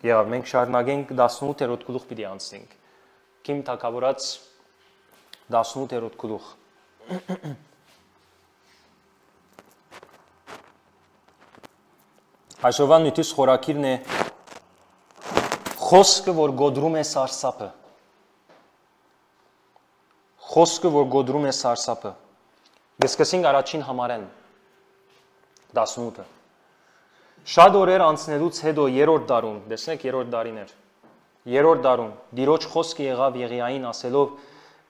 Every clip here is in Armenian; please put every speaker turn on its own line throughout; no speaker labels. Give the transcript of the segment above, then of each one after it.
Եվ մենք շարունակենք 18-րդ գլուխ պիտի անցնենք։ Քիմ թագավորած 18-րդ գլուխ։ Այսօրվա նույնիսկ խորակիրն է խոսքը, որ գոդրում է սարսափը։ Խոսքը, որ գոդրում է սարսափը։ Գսկսենք առաջին համարեն 18-ը։ Շատ օրեր անցնելուց հետո երրորդ դարում, տեսնեք երրորդ դարին էր։ Երրորդ դարում Տիրոջ խոսքը եղավ Եղիային ասելով.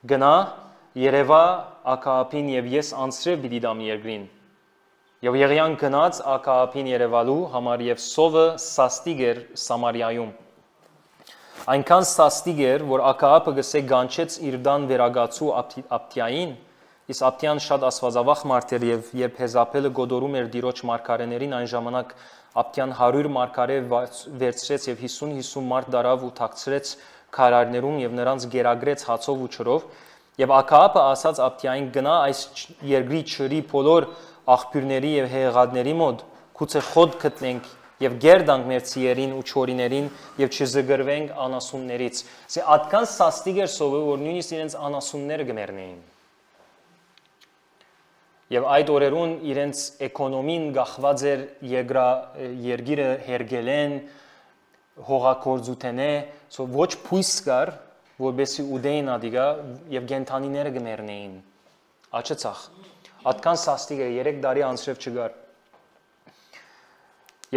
գնա Երևա Աքահապին եւ ես անցրև պիտի դամ երկրին։ Եվ Եղիան գնաց Աքահապին Երևալու համար եւ սովը սաստիկ էր Սամարիայում։ Այնքան սաստիկ էր, որ Աքահապը գսե գանչեց իր դան վերագացու Աբթիային, իսկ Աբթիան շատ աստվածավախ մարդ էր եւ երբ Հեզապելը գոդորում էր Տիրոջ մարգարեներին, այն ժամանակ Աբթիան 100 մարգարե վերցրեց եւ 50 մարդ դարավ ու թաքցրեց քարարներում եւ նրանց գերագրեց հացով ու ջրով եւ Աքահապը ասաց Աբթիային գնա այս երկրի ջրի բոլոր աղբյուրների եւ հեղեղատների մոտ գուցե խոտ գտնենք եւ գերդանք մեր ցիերին ու չորիներին եւ չզգրվենք անասուններից։ Սա այդքան սաստիկ էր սովը, որ նույնիսկ իրենց անասունները գմերնեին։ Եվ այդ օրերուն իրենց էկոնոմին գախված էր երգիրը հերգելեն, հողագործութենե, ոչ փույս կար, որբեսի ուդեին ադիգա եւ գենթանիները գմերնեին։ Աչեցախ։ Այդքան սաստիկ է 3 տարի անցրև չգար։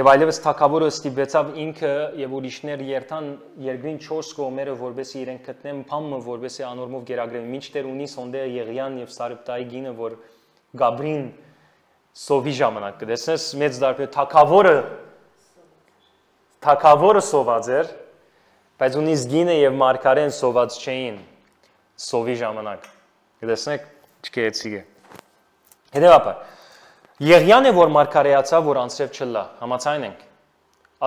Եվ այլևս թագավորը ստիպեցավ ինքը եւ ուրիշներ երթան երկրին 4 կողմերը, որբեսի իրենք գտնեն փամը, որբեսի անորմով գերագրեն։ Մինչդեռ ունի սոնդե Եղիան եւ Սարեպտայի գինը, որ Գաբրին սովի ժամանակ կտեսնես մեծ դարբեր թագավորը սոված էր, բայց ունիս գինը եւ մարգարեն սոված չէին սովի ժամանակ։ Կտեսնեք չկեցիկ է։ Հետևաբար Եղիան է որ մարգարեացավ, որ անցրև չլա, համաձայն ենք։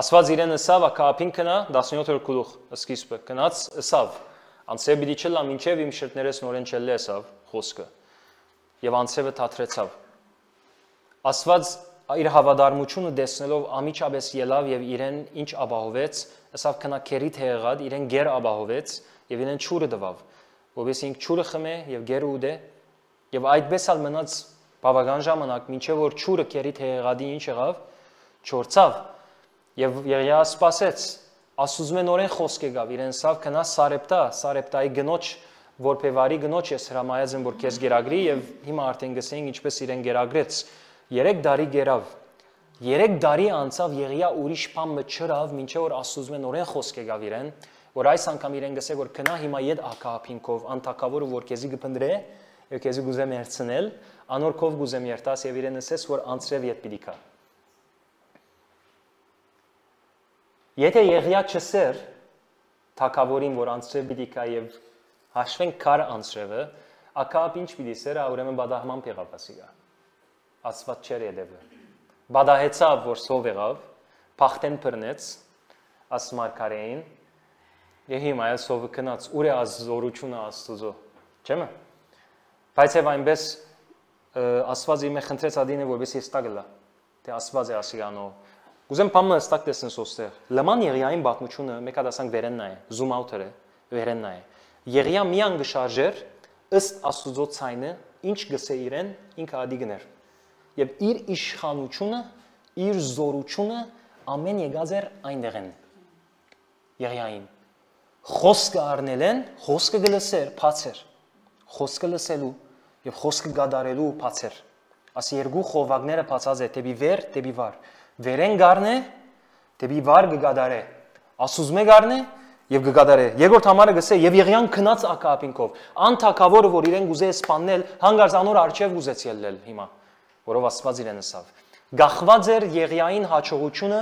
Ասված իրեն ըսավ Աքահապին կնա 17-րդ գլուխ սկիզբը կնաց ըսավ անցրև պիտի չլա մինչև իմ շրտներես նորեն չլե ըսավ խոսքը եւ անցրևը թատրեցավ։ Ասված իր հավատարմությունը տեսնելով ամիջապես ելավ եւ իրեն ինչ ապահովեց, ըսավ կնա քերիտ հեղեղատ իրեն գեր ապահովեց եւ իրեն ճուրը տվավ, որովհետեւ ինք ճուրը խմե եւ գերը ուդե եւ այդպես ալ մնաց բավական ժամանակ, մինչև որ ճուրը քերիտ հեղեղատի ինչ եղավ, չորցավ եւ Եղիա սпасեց, ասուզում են օրեն խոսք եկավ իրեն սավ կնա Սարեպտայի գնոջ որբևարի գնոջ ես հրամայած եմ որ քեզ գերագրի եւ հիմա արդեն գսենք ինչպես իրեն գերագրեց 3 տարի գերավ 3 տարի անցավ Եղիա ուրիշ բան չրավ մինչև որ ասուզում են օրեն խոսք եկավ իրեն որ այս անգամ իրեն գսե որ կնա հիմա իդ Աքահապինքով անտակավորը որ քեզի գփնդրե եւ քեզի գուզեմ երցնել անորքով գուզեմ երտաս եւ իրեն ասես որ անցրև իդ պիտի կա Եթե Եղիա չսեր թակավորին որ անցրև պիտի կա եւ հաշվենք քար անցրևը Աքահապ ինչ պիտի սեր ուրեմն բադահման եղավ ասիգա Աստված չեր յետևը բադահեցավ որ սով եղավ փախտեն բռնեց ասմարկարեին եւ հիմա այլ սովը կնաց ուր է ազորությունը Աստծո չէ՞ բայց եւ այնպես Աստված իմը խնդրեց ադինը որպես եստագլա թե Աստված է ասիգանո Ուզեմ բամը ստակ տեսնես ոստեղ լման Եղիային բացմությունը մեկ հատասանք վերենն է zoom out-ը վերենն է Եղիա միան գշարժեր ըստ Աստուծո ցայնը ինչ գսե իրեն ինքը ադի գներ եւ իր իշխանությունը իր զորությունը ամեն եկած էր այնտեղեն Եղիային խոսքը առնելեն խոսքը գլսեր բացեր խոսքը լսելու եւ խոսքը գադարելու բացեր ասի երկու խովակները բացած է դեպի վեր դեպի վար վերեն գարնե դեպի վար գադարե ասուզմե գարնե եւ գադարե երկրորդ համարը գսե եւ Եղիան քնած Աքահապինքով անթակավորը որ իրեն գուզե սպանել հանգարց անոր արչեւ գուզեց ելնել հիմա որով Աստված իրեն ասավ գախված էր Եղիային հաջողությունը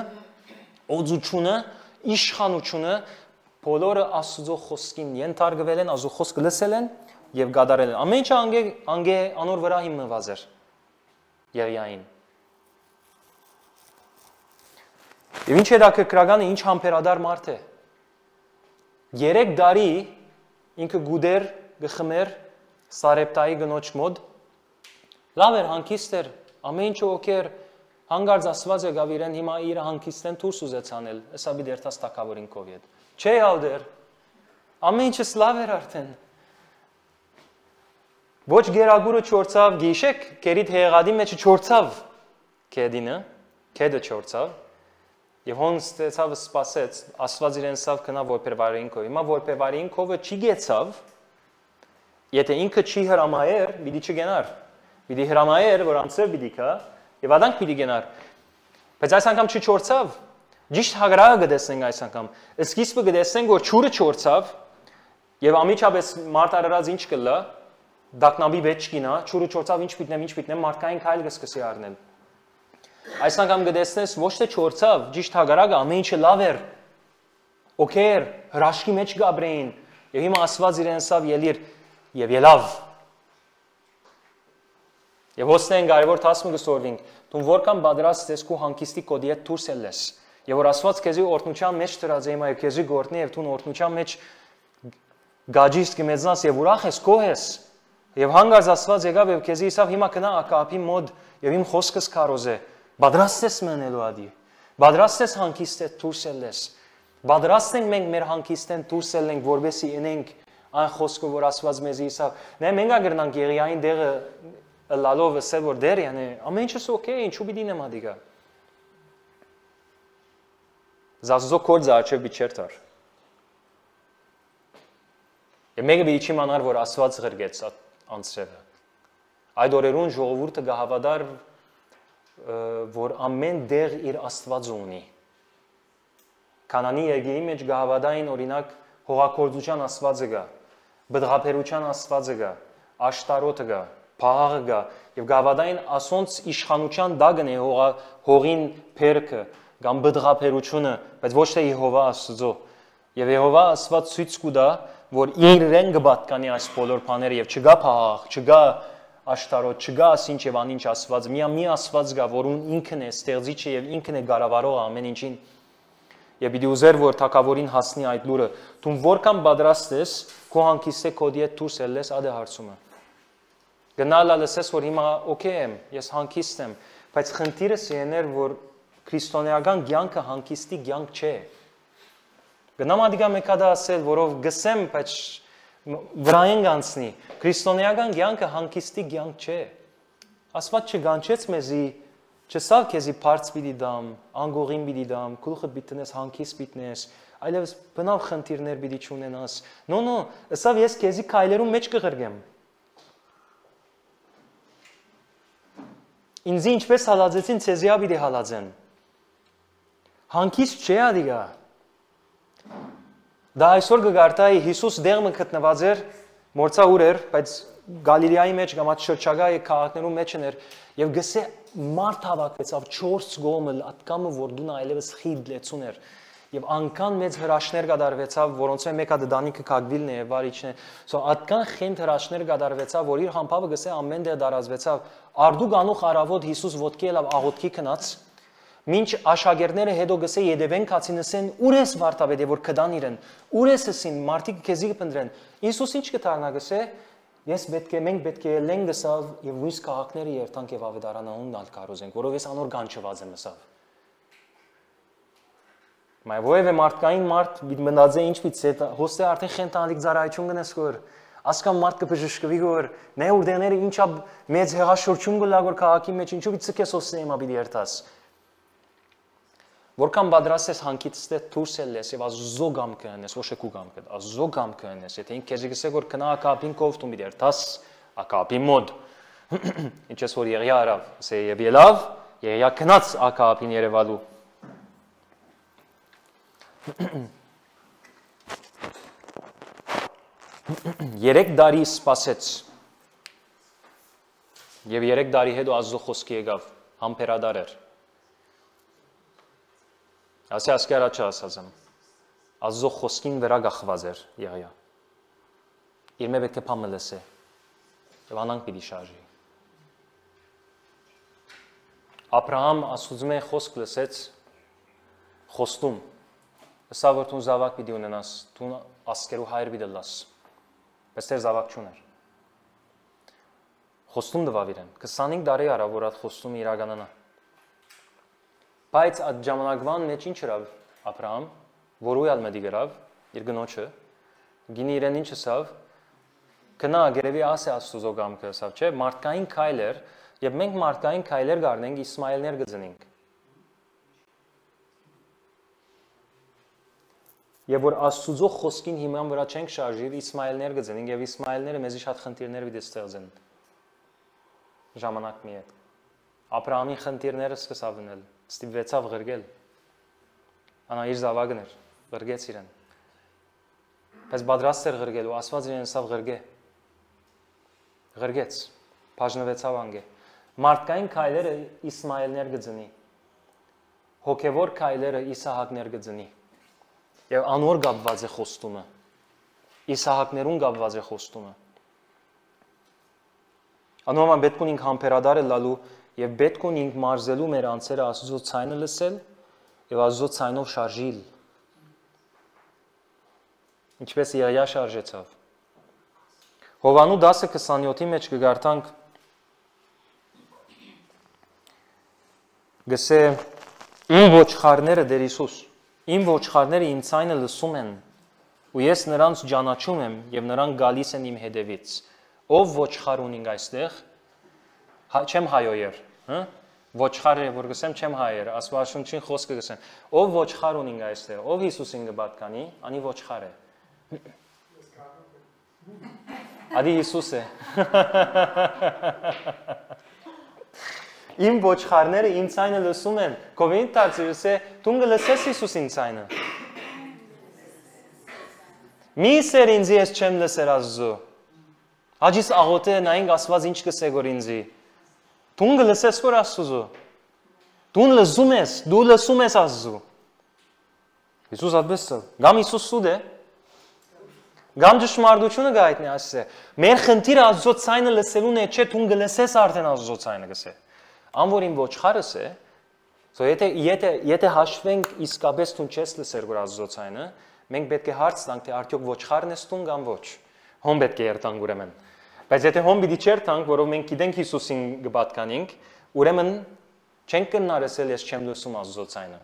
օծությունը իշխանությունը բոլորը Աստծո խոսքին ենթարկվել են Աստծո խոսքը լսել են եւ գադարել են ամեն ինչ անգե անոր վրա հիմնված էր Եղիային Եվ ինչ հետաքրքրականը ինչ համբերադար մարդ է 3 տարի ինքը գուդեր գխմեր Սարեպտայի գնոջ մոտ լավ էր հանգիստ էր ամեն ինչը օքեր Հանգարց Աստված եկավ իրեն հիմա իր հանգիստեն դուրս ուզեց անել, հեսա մի դերտաս թակավորին կովիդ։ Չէ հալդեր։ Ամեն ինչը լավ էր արդեն։ Ոչ գերագուրը չորցավ, գիշեք, կերիդ հեղադի մեջ չորցավ կեդինը, կեդը չորցավ։ Եվ հոն ստեցավ սպասեց, Աստված իրեն սավ կնա որբևարին կով։ Հիմա որբևարին կովը չի գեցավ, եթե ինքը չի հրամայեր, պիտի չգենար։ Պիտի հրամայեր, որ անցավ պիտի կա, եւ աданք պիտի գենար։ Բայց այս անգամ չչորցավ։ Ճիշտ հագրակը գտեսնենք այս անգամ։ Սկիզբը գտեսնենք, որ ճուրը չորցավ, եւ ամիջապես մարդ արարած ինչ կլա, դակնաբի վեճ կինա, ճուրը չորցավ, ինչ պիտնեմ, մարդկային քայլ կսկսի առնել։ Այս անգամ գտեսնես ոչ թե չորցավ, ճիշտ հագրակը ամեն ինչը լավ էր։ Okay, հրաշքի մեջ գաբրեին, եւ հիմա Աստված իրեն սավ ելիր եւ ելավ։ Եվ հոսնեն կարևոր տասմը գսորվինք, դու որքան պատրաստ ես քո հանգիստի կոդի հետ դուրս ելես։ Եվ որ Աստված քեզի օրհնության մեջ դրած է, հիմա քեզի գործնի եւ դու օրհնության մեջ գաջիս կմեծնաս եւ ուրախ ես, գոհ ես։ Եվ հանգարց Աստված եկավ եւ քեզի իսավ հիմա կնա ակապի մոդ եւ իմ խոսքս քարոզե։ Պատրաստ ես մնելու ադի։ Պատրաստ ես հանգիստը դուրս ելես։ Պատրաստ ենք մենք մեր հանգիստեն դուրս ելենք, որովհետեւ ինենք այն խոսքը, որ Աստված մեզի իսավ։ Նե մենք ագրնանք Եղիային դեղը լալով ասել որ դեր յանի ամեն ինչս օքեյ, ինչու պիտի նեմ ադիգա։ Զազո կորձը աչև բիչերտար։ Եվ մեկը պիտի չիմանար, որ Աստված ղրգեց անցրևը։ Այդ օրերուն ժողովուրդը գահավադար, որ ամեն դեղ իր Աստված ունի։ Կանանի երգերի մեջ գահավադային օրինակ հողակորձության Աստվածը գա, բդղապերության Աստվածը գա, աշտարոտը գա, փաղը գա, եւ գահավադային ասոնց իշխանության դագն է հողին փերքը, կամ բդղապերությունը, բայց ոչ թե Եհովա Աստծո։ Եվ Եհովա Աստված ցույց կուտա, որ իրեն կպատկանի այս բոլոր բաները եւ չգա փաղ, չգա աշտարոտ, չգա ասինչ եւ անինչ Աստված, մի Աստված գա, որուն ինքն է ստեղծիչը եւ ինքն է գարավարողը ամեն ինչին։ Եվ պիտի ուզեր, որ թակավորին հասնի այդ լուրը, դու որքան պատրաստ ես քո հանգիստե կոդի հետ դուրս ելես, ադե հարցումը։ Գնալա լսես, որ հիմա օքեյ եմ, ես հանգիստ եմ, բայց խնդիրս եներ, որ քրիստոնեական կյանքը հանգիստի կյանք չէ։ Գնամ ադիգա մեկադա ասել, որով գսեմ, բայց վրային գանցնի։ Քրիստոնեական կյանքը հանգիստի կյանք չէ։ Աստված չգանչեց մեզի, չսավ քեզի բարձ պիտի դամ, անգողին պիտի դամ, գլուխդ պիտի տնես, հանգիստ պիտի տնես, այլևս բնավ խնդիրներ պիտի չունենաս։ No, ասավ ես քեզի քայլերում մեջ կղրգեմ։ Ինձ ինչպես հալածեցին, ցեզիա պիտի հալածեն։ Հանգիստ չէ ադիգա։ Դա այսօր կգարտայի Հիսուս դեղը գտնված էր, մորցա ուր էր, բայց Գալիլեայի մեջ կամ այդ շրջակայքի քաղաքներում մեջ էր եւ գսե մարդ հավաքվեցավ 4 գոմը ատկամը որ դու այլևս խիդ լեցուն էր եւ անկան մեծ հրաշներ կդարվեցավ որոնց մեկը դանիքը կագվիլն է վարիչն է so ատկան խենթ հրաշներ կդարվեցավ որ իր համբավը գսե ամեն դե դարազվեցավ արդու գանուխ արավոտ Հիսուս ոտքի ելավ աղոտքի քնած Մինչ աշակերտները հետո գսե յետևեն կացինսեն ուր ես վարտաբեդ որ կդան իրեն ուր ես ասին մարդիկ քեզի կփնտրեն Հիսուս ինչ կտարնա գսե Ես մենք պետք է լենք գսավ եւ լույս քաղաքները երթանք եւ ավետարանանուն դալ կարոզենք որով ես անոր գանչված եմ ասավ Մայ ովևէ մարդկային մարդ մնացե ինչ պիտի հոստե արդեն խենտանալիք զարայություն գնես գոր ասկան մարդ կբժշկվի գոր նե ուրդեները ինչա մեծ հեղաշրջում գլա գոր քաղաքի մեջ ինչու պիտի ցկես օսնեմա պիտի երթաս Որքան պատրաստ ես հանգիստը դուրս ելես եւ ազո գամ կհանես, ոչ էկու գամ կդ, ազո գամ կհանես, եթե ինքեզ գսեք որ կնա ակապին կով դու մի դեր տաս ակապի մոդ։ Ինչպես որ Եղիա արավ, ասե եւ ելավ, Եղիա կնաց ակապին Երևալու։ Երեք դարի սպասեց։ Եվ 3 տարի հետո ազո խոսքի եկավ, համբերադար էր։ Ասի ասկերա չասացեմ, ազո խոսքին վրա գախված էր Եղիա, իր մե պետք է պամը լսե, և անանք պիտի շարժի։ Աբրահամ ասուծում է խոսք լսեց, խոստում, ըսա որ տուն զավակ պիտի ունենաս, տուն ասկերու հայր պիտի լաս, բայց տեր զավակ չուներ։ Խոստում դվավ իրեն, 25 տարի արա, որ այդ խոստումը իրականանա։ Բայց այդ ժամանակվան մեջ ինչ հրավ Աբրահամ, որ ույալ մետի գրավ, իր գնոջը, գինի իրեն ինչ ասավ, գնա գերևի ասե Աստուծո կամքը ասավ, չէ, մարդկային քայլեր, եւ մենք մարդկային քայլեր գարնենք Իսմայելներ գծնենք։ Եվ որ Աստուծո խոսքին հիման վրա չենք շարժիր, Իսմայելներ գծնենք եւ Իսմայելները մեզի շատ խնդիրներ պիտի ստեղծեն։ Ժամանակ մի հետ։ Աբրահամի խնդիրները սկսավ լինել, ստիպվեցավ ղրգել։ Անա իր զավակն էր, ղրգեց իրեն։ Բայց պատրաստ էր ղրգելու, Աստված իրեն ասավ ղրգե։ Ղրգեց, բաժնվեցավ անգե։ Մարդկային քայլերը Իսմայելներ գծնի։ Հոգևոր քայլերը Իսահակներ գծնի։ Եվ անոր գապված է խոստումը։ Իսահակներուն գապված է խոստումը։ Անորոման պետք ունենք համբերադար լալու եւ պետք ունենք մարզելու մեր անձերը Աստծո ցայնը լսել եւ Աստծո ցայնով շարժիլ։ Ինչպես Եղիա շարժեցավ։ Հովանու 10:27-ի մեջ կգարտանք գսե իմ ոչխարները դեր Հիսուս Իմ ոչխարները իմ ցայնը լսում են, ու ես նրանց ճանաչում եմ եւ նրանք գալիս են իմ հետևից։ Ով ոչխար ունին այստեղ, չեմ հայոյեր, հա? Ոչխարը որ գսեմ չեմ հայեր, Աստվածաշունչին խոսքը գսեմ։ Ով ոչխար ունին այստեղ, ով Հիսուսին կպատկանի, անի ոչխար է։ Ադի Հիսուս է։ Իմ ոչխարները իմ ցայնը լսում են։ Կովին դարձիրս է, դու գլսես Հիսուսին ցայնը։ Մի սեր ինձ ես չեմ լսեր Աստծո։ Հաջիս աղոթե նայինք Աստված ինչ կսե գոր ինձի։ Դու գլսես որ Աստծո։ Դու լսում ես Աստծո։ Հիսուս այդպես է։ Գամ Հիսուս սուտ է։ Գամ ճշմարտությունը գայտնի ասե։ Մեր խնդիրը Աստծո ցայնը լսելուն է, չէ դու գլսես արդեն Աստծո ցայնը գսե։ Անոր իմ ոչխարս է, so եթե հաշվենք իսկապես դու չես լսեր որ Աստծո ցայնը, մենք պետք է հարց տանք թե արդյոք ոչխարն ես դու կամ ոչ։ Հոմ պետք է երթանք ուրեմն։ Բայց եթե հոմ պիտի չերթանք, որով մենք գիտենք Հիսուսին կպատկանենք, ուրեմն չենք կնարսել ես չեմ լսում Աստծո ցայնը։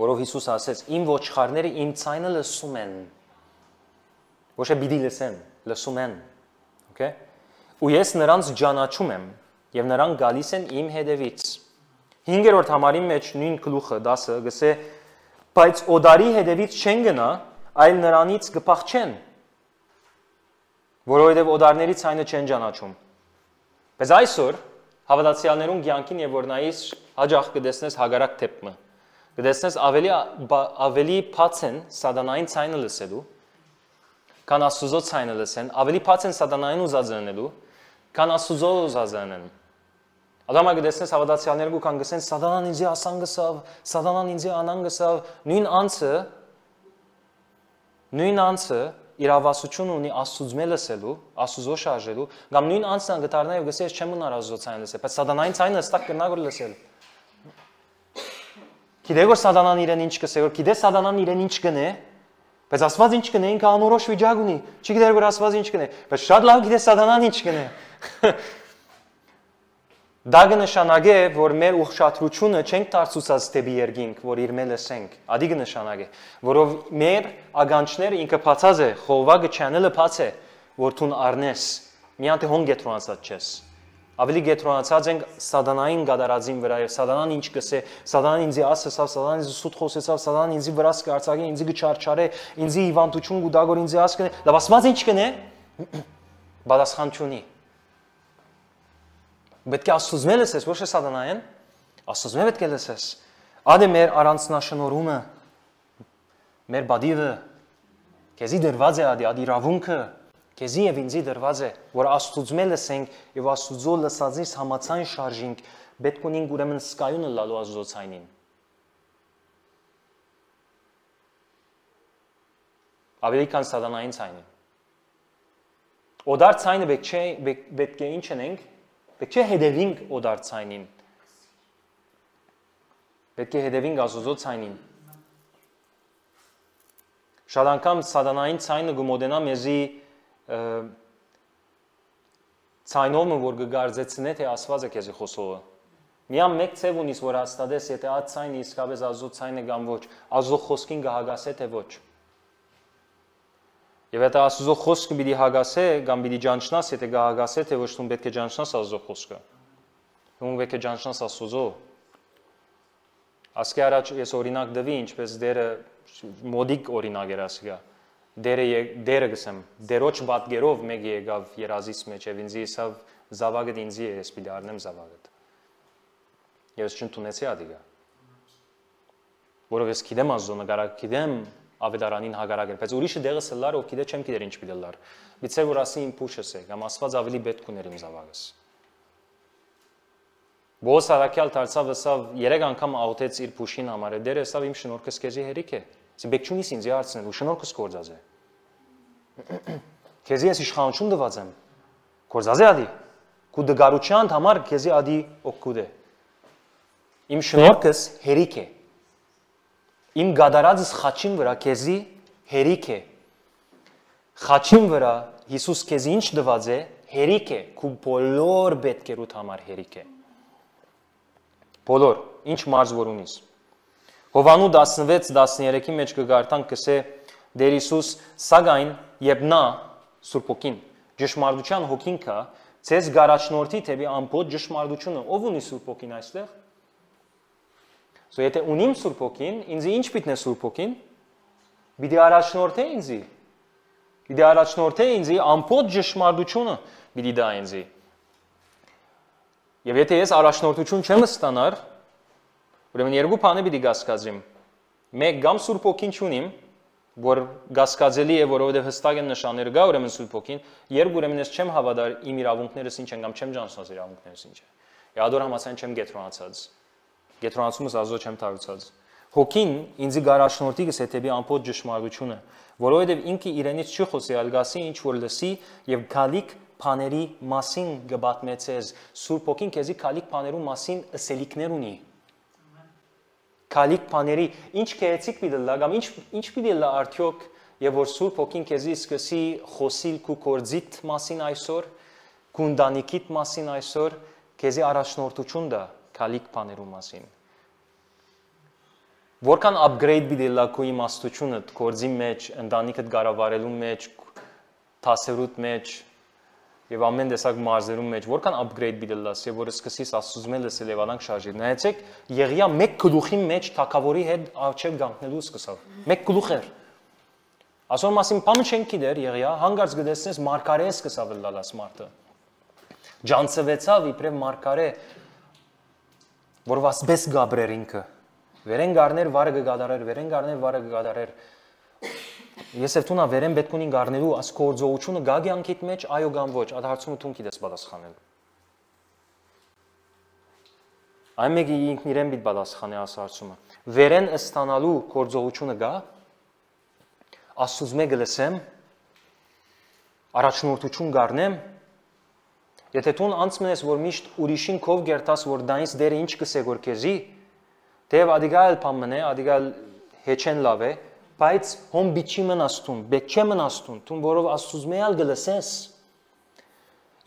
Որով Հիսուս ասեց. իմ ոչխարները իմ ցայնը լսում են։ Ոչ է պիտի լսեն, լսում են։ Okay? Ու ես նրանց ճանաչում եմ եւ նրանք գալիս են իմ հետևից։ 5-րդ համարի մեջ նույն գլուխը 10-ը գսե բայց օդարի հետևից չեն գնա, այլ նրանից կփախչեն, որովհետեւ օդարների ցայնը չեն ճանաչում։ Բայց այսօր հավատացյալներուն կյանքին եւ որ նայես հաջող կդեսնես հագարակ թեփը։ Կդեսնես ավելի բաց են սատանային ցայնը լսելու, քան Աստծո ցայնը լսեն, ավելի բաց են սատանային ուզածանելու, քան Աստծո ուզածանեն։ Ադամը կդեսնես հավատացյալներու կան գսեն սատանան ինձի ասան գսավ, սատանան ինձի անան գսավ, նույն անձը իրավասություն ունի Աստծո լսելու, Աստծո շարժելու, կամ նույն անձն գտարնա եւ գսես չեմ ունար Աստծո ցայնը լսել, բայց սատանային ցայնը հստակ կնա որ լսել։ Գիտե որ սատանան իրեն ինչ կսե, որ գիտե սատանան իրեն ինչ կնե, բայց Աստված ինչ կնե, ինքը անորոշ վիճակ ունի, չգիտեր որ Աստված ինչ կնե, բայց շատ լավ գիտե սատանան ինչ կնե։ Դա կնշանակե, որ մեր ուղղչությունը չենք դարձուցած դեպի երկինք, որ իր մել լսենք, ադի կնշանակե, որով մեր ագանչները ինքը բացած է, խողովակը չանելը բաց է, որ դու առնես, միայն թե հոն գետրոնացած չես։ Ավելի գետրոնացած ենք սատանային գադարածին վրա, սատանան ինչ կսե, սատանան ինձի ասեցավ, սատանան ինձի սուտ խոսեցավ, սատանան ինձի վրա սկարծակի, ինձի գչարչարե, ինձի հիվանդություն գուտագոր ինձի ասկնե, լավ ասված ինչ կնե, բադասխան չունի։ Պետք է Աստծո լսես, ոչ է սատանային, Աստծո պետք է լսես։ Ադե մեր առանձնաշնորհումը, մեր բադիվը, քեզի դրված է ադի իրավունքը, քեզի եւ ինձի դրված է, որ Աստծո լսենք եւ Աստծո լսածից համացան շարժենք, պետք ունենք ուրեմն սկայունը լալու Աստծո ցայնին։ Ավելի քան սատանային ցայնին։ Օդար ցայնը պետք է ինչ անենք, պետք է հետևենք օդար ցայնին։ Պետք է հետևենք Աստծո ցայնին։ Շատ անգամ սատանային ցայնը գումոդենա մեզի ցայնովը որ գարձեցնե թե Աստվածը քեզի խոսողը։ Միան մեկ ցև ունիս, որ հաստատես, եթե այդ ցայնը իսկապես Աստծո ցայնն է կամ ոչ, Աստծո խոսքին կհագասե թե ոչ։ Եվ եթե Աստծո խոսքը պիտի հագասե կամ պիտի ճանչնաս, եթե կհագասե թե ոչ, դու պետք է ճանչնաս Աստծո խոսքը։ Դու պետք է ճանչնաս Աստծո։ Ասկի առաջ ես օրինակ դվի, ինչպես դերը մոդիկ օրինակ էր ասիգա։ Դերը գսեմ, դերոջ պատկերով մեկ եկավ երազից մեջ եւ ինձ իսավ զավակը ինձի է, ես պիտի առնեմ զավակը։ Եվ ես չընդունեցի ադիգա։ Որով ես գիտեմ Աստծո նկարակ, գիտեմ ավետարանին հագարակել, բայց ուրիշը դեղս լար, ով գիտե չեմ գիտեր ինչ պիտի լար։ Միցե որ ասի իմ փուշս է, կամ Աստված ավելի պետք ուներ իմ զավակս։ Բոս արաքյալ դարձավ ասավ 3 անգամ աղոթեց իր փուշին համար, դերը ասավ իմ շնորհքս քեզի հերիք է։ Իսկ բեք չունիս ինձ հարցնել ու շնորհքս կորձած է։ Քեզի ես իշխանություն տված եմ։ Կորձած է ադի։ Քու դգարության համար քեզի ադի օգուտ է։ Իմ շնորհքս հերիք է։ Իմ գադարածս խաչին վրա քեզի հերիք է։ Խաչին վրա Հիսուս քեզի ինչ տված է, հերիք է, քու բոլոր պետքերուդ համար հերիք է։ Բոլոր, ինչ մարզ որ ունիս։ Հովանու 16-13-ի մեջ կգարտանք կսե Դեր Հիսուս սակայն երբ նա Սուրբ Հոգին ճշմարտության հոգին կա, ցեզ գարաչնորդի թեպի ամբողջ ճշմարտությունը, ով ունի Սուրբ Հոգին այստեղ։ Եթե ունիմ Սուրբ Հոգին, ինձ ինչ պիտի Սուրբ Հոգին։ Պիտի առաջնորդե ինձ։ Պիտի առաջնորդե ինձ ամբողջ ճշմարտությունը պիտի դա ինձ։ Եվ եթե ես առաջնորդություն չեմ ստանար, ուրեմն երկու բանը պիտի գասկածեմ։ Մեկ կամ Սուրբ Հոգին չունիմ, որ գասկածելի է, որովհետև հստակ են նշանները գա, ուրեմն Սուրբ Հոգին, երբ ուրեմն ես չեմ հավատար իմ իրավունքներս ինչ են կամ չեմ ճանաչած իրավունքներս ինչ է։ Յադոր համացան չեմ գետրոնացած։ Գետրոնացումս Աստծո չեմ տարուցած։ Հոգին ինձ գարաշնորհի գսե թեպի ամբողջ ճշմարտությունը, որովհետև ինքը իրենից չի խոսի, այլ գասի ինչ որ լսի եւ գալիք բաների մասին գբատմեցես։ Սուրբ Հոգին քեզի գալիք բաներու մասին ըսելիքներ ունի։ Գալիք բաների ինչ քեեցիկ պիտի լա կամ ինչ պիտի լա արդյոք եւ որ Սուրբ Հոգին քեզի սկսի խոսիլ քու կորձիտ մասին այսօր, քու ընտանիքիդ մասին այսօր, քեզի առաջնորդություն դա գալիք բաներու մասին։ Որքան upgrade պիտի լա քու իմաստությունը կորձի մեջ, ընտանիքդ գարավարելու մեջ, թասերուտ մեջ եւ ամեն տեսակ մարզերու մեջ, որքան upgrade պիտի լաս եւ որ սկսես Աստծո լսել եւ անանք շարժի։ Նայեցեք, Եղիա մեկ գլուխի մեջ թակավորի հետ արջև գանքնելու սկսավ։ Մեկ գլուխ էր։ Ասոր մասին բանը չեն գիտեր Եղիա, հանգարց գտեսնես մարգարե սկսավ լալաս մարդը։ Ջանցվեցավ իբրև մարգարե, որ վասպես Գաբրեր ինքը։ Վերեն գարներ վարը կգադարեր, վերեն գարներ վարը կգադարեր։ Ես եւ տունա վերեն պետք ունին գարներու ասկորձողությունը գա կյանքիդ մեջ այո կամ ոչ, այդ հարցումը տուն գիտես պատասխանել։ Այն մեկի ինքն իրեն պիտի պատասխանի աս հարցումը։ Վերեն ստանալու կորձողությունը գա։ Աստծուց մեկը լսեմ, առաջնորդություն գառնեմ։ Եթե տուն անցնես որ միշտ ուրիշին քով գերտաս որ դայից դերը ինչ կսե որ քեզի, դեվ ադիգալ փամնե, ադիգալ հեչեն լավ է, բայց հոմ բիչի մնաստուն, բեք չէ մնաստուն, տուն որով Աստծուց մեալ գլսես։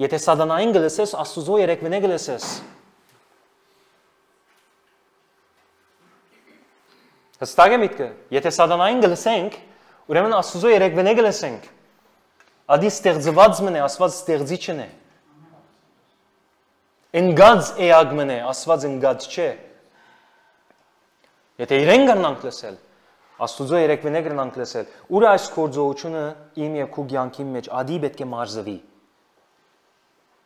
Եթե սատանային գլսես, Աստծո երեկվենե գլսես։ Հստակ է միտքը, եթե սատանային գլսենք, ուրեմն Աստծո երեկվենե գլսենք։ Ադի ստեղծված մնե, Աստված ստեղծիչն է։ Ընկած էակ մնե, Աստված ընկած չէ։ Եթե իրեն գնանք լսել, Աստուծո երեկվենե գնանք լսել, ուր այս կորձողությունը իմ եւ քու կյանքի մեջ ադի պետք է մարզվի։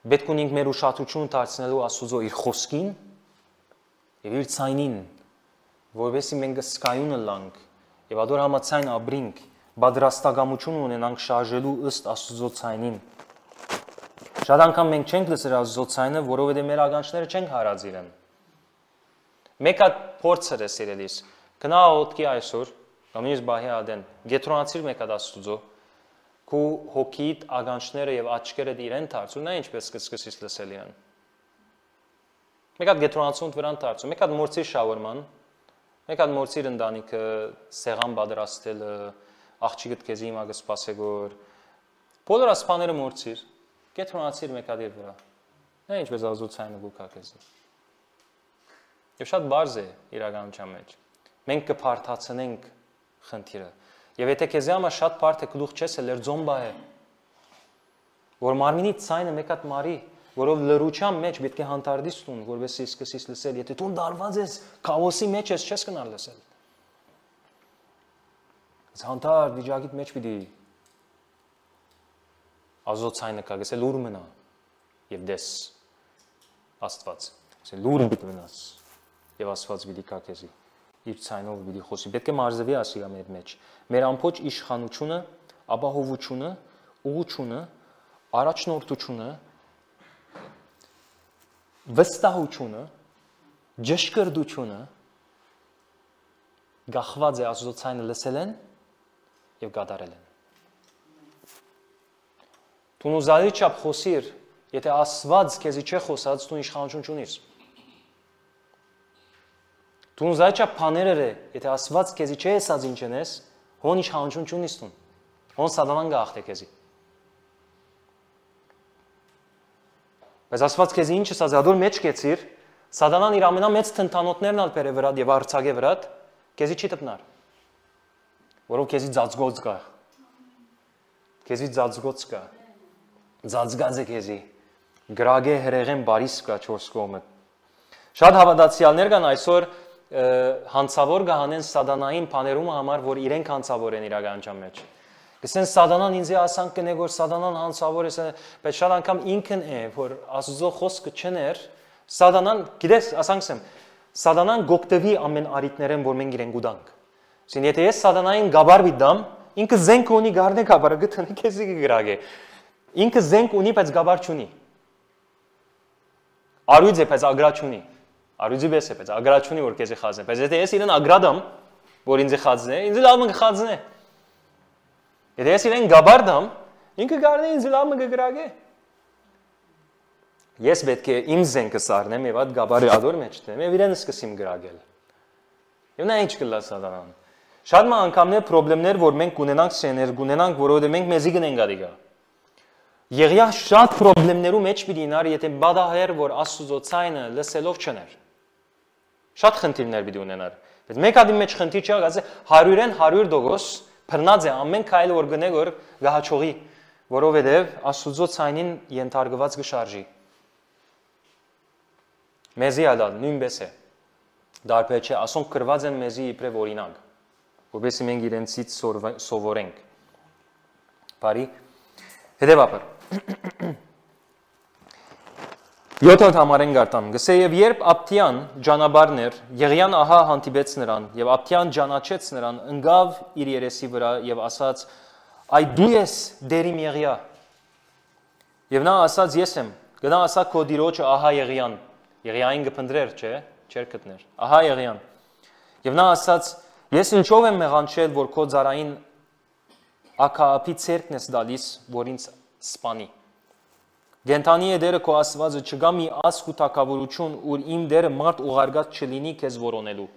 Պետք ունենք մեր ուշադրությունը դարձնելու Աստուծո իր խոսքին եւ իր ցայնին, որովհետեւ մենք սկայունը լանք եւ ադոր համացայն ապրինք, պատրաստակամություն ունենանք շարժելու ըստ Աստուծո ցայնին։ Շատ անգամ մենք չենք լսել Աստուծո ցայնը, որովհետեւ մեր ագանչները չենք հարած իրեն։ Մեկ հատ փորձեր է սիրելիս, գնա ոտքի այսօր, կամ ինձ բահի ադեն, գետրոնացիր մեկ հատ Աստուծո, քու հոգիդ ագանչները եւ աչքերդ իրեն դարձու, նա ինչպես կսկսես լսել իրեն։ Մեկ հատ գետրոնացուն վրան դարձու, մեկ հատ մորցիր շավորման, մեկ հատ մորցիր ընտանիքը, սեղան պատրաստելը, աղջիկդ քեզի հիմա կսպասեգոր, բոլոր ասպաները մորցիր, գետրոնացիր մեկ հատ իր վրա։ Նա ինչպես Աստծո ցայնը գուքա քեզի։ Եվ շատ բարձ է իրականության մեջ։ Մենք կփարթացնենք խնդիրը։ Եվ եթե քեզ համար շատ բարդ է գլուխ չես ելեր ձոմբա է, որ մարմինի ցայնը մեկ հատ մարի, որով լրության մեջ պետք է հանդարտից տուն, որովհետեւ սկսես լսել, եթե դու դարված ես, քաոսի մեջ ես, չես կնալ լսել։ Հանդարտ վիճակիդ մեջ պիտի ազոտ ցայնը կա, գսել լուր մնա եւ դես Աստված։ Ասել լուր պիտի մնաս եւ Աստված պիտի կա քեզի։ Իր ցայնով պիտի խոսի։ Պետք է մարզվի ասիա մեր մեջ։ Մեր ամբողջ իշխանությունը, ապահովությունը, ուղղությունը, առաջնորդությունը, վստահությունը, ճշգրտությունը գախված է Աստծո ցայնը լսել են եւ կատարել են։ Դու նույնիսկ չափ խոսիր, եթե Աստված քեզի չէ խոսած, դու իշխանություն չունիս։ Դու նույնիսկ չափ բաներ է, եթե Աստված քեզի չէ ասած ինչ ես, հոն իշխանություն չունիս դու։ Հոն սատանան գախտ է քեզի։ Բայց Աստված քեզի ինչ ասած, ադոր մեջ կեցիր, սատանան իր ամենամեծ թնթանոթներն ալ բերե վրա եւ արցակե վրա, քեզի չի տպնար։ Որով քեզի ծածկոց կա։ Քեզի ծածկոց կա։ Ծածկած է քեզի։ Գրագե հրեղեն բարիս կա 4 կողմը։ Շատ հավատացյալներ կան այսօր հանցավոր գահանեն սատանային բաներում համար, որ իրենք հանցավոր են իրականության մեջ։ Գսեն սատանան ինձ ասանք կնե որ սատանան հանցավոր է, բայց շատ անգամ ինքն է, որ Աստծո խոսքը չներ, սատանան, գիտես, ասանքսեմ, սատանան գոկտվի ամեն արիտներեն, որ մենք իրենք ուտանք։ Այսինքն եթե ես սատանային գաբար դամ, ինքը զենք ունի գարնե գաբարը գտնի քեզի գրագե։ Ինքը զենք ունի, բայց գաբար չունի։ Արույց է, բայց ագրա չունի։ Արույցի պես է, բայց ագրա չունի, որ քեզի խազնե։ Բայց եթե ես իրեն ագրադամ, որ ինձ խազնե, ինձ լավ մը խազնե։ Եթե ես իրեն գաբար դամ, ինքը գարնե ինձ լավ մը գրագե։ Ես պետք է իմ զենքը սառնեմ եւ այդ գաբարի ադոր մեջ դեմ եւ իրեն սկսեմ գրագել։ Եվ նա ինչ կլա սատանան։ Շատ անգամներ խնդիրներ, որ մենք ունենանք սեներ, ունենանք, որովհետեւ մենք մեզի գնենք ադիգա։ Եղիա շատ խնդիրներու մեջ պիտի նար, եթե բադահեր, որ Աստծո ցայնը լսելով չներ։ Շատ խնդիրներ պիտի ունենար։ Բայց մեկ ադի մեջ խնդիր չի, ասե 100-ին 100% բռնած է ամեն քայլ որ գնե որ գահաչողի, որովհետեւ Աստծո ցայնին ենթարկված կշարժի։ Մեզի ալալ նույնպես է։ Դարբեր չէ, ասոնք գրված են մեզի իբրև օրինակ, որովհետեւ մենք իրենցից սովորենք։ Բարի հետևաբար 7-րդ համարեն գարտամ գսե եւ երբ Աբթյան ջանաբարներ Եղիան ահա հանդիպեց նրան եւ Աբթյան ջանաչեց նրան ընկավ իր երեսի վրա եւ ասաց այ դու ես դերիմ Եղիա եւ նա ասաց ես եմ գնա ասա քո դիրոջը ահա Եղիան Եղիային գփնդրեր չէ չեր գտներ ահա Եղիան եւ նա ասաց ես ինչով եմ մեղանչել որ քո ծարային ակապի ցերկն ես դալիս որ ինձ սպանի Գենթանի է դերը քո Աստվածը չգա մի ասք ու թակավորություն, ուր իմ դերը մարդ ուղարկած չլինի քեզ որոնելու։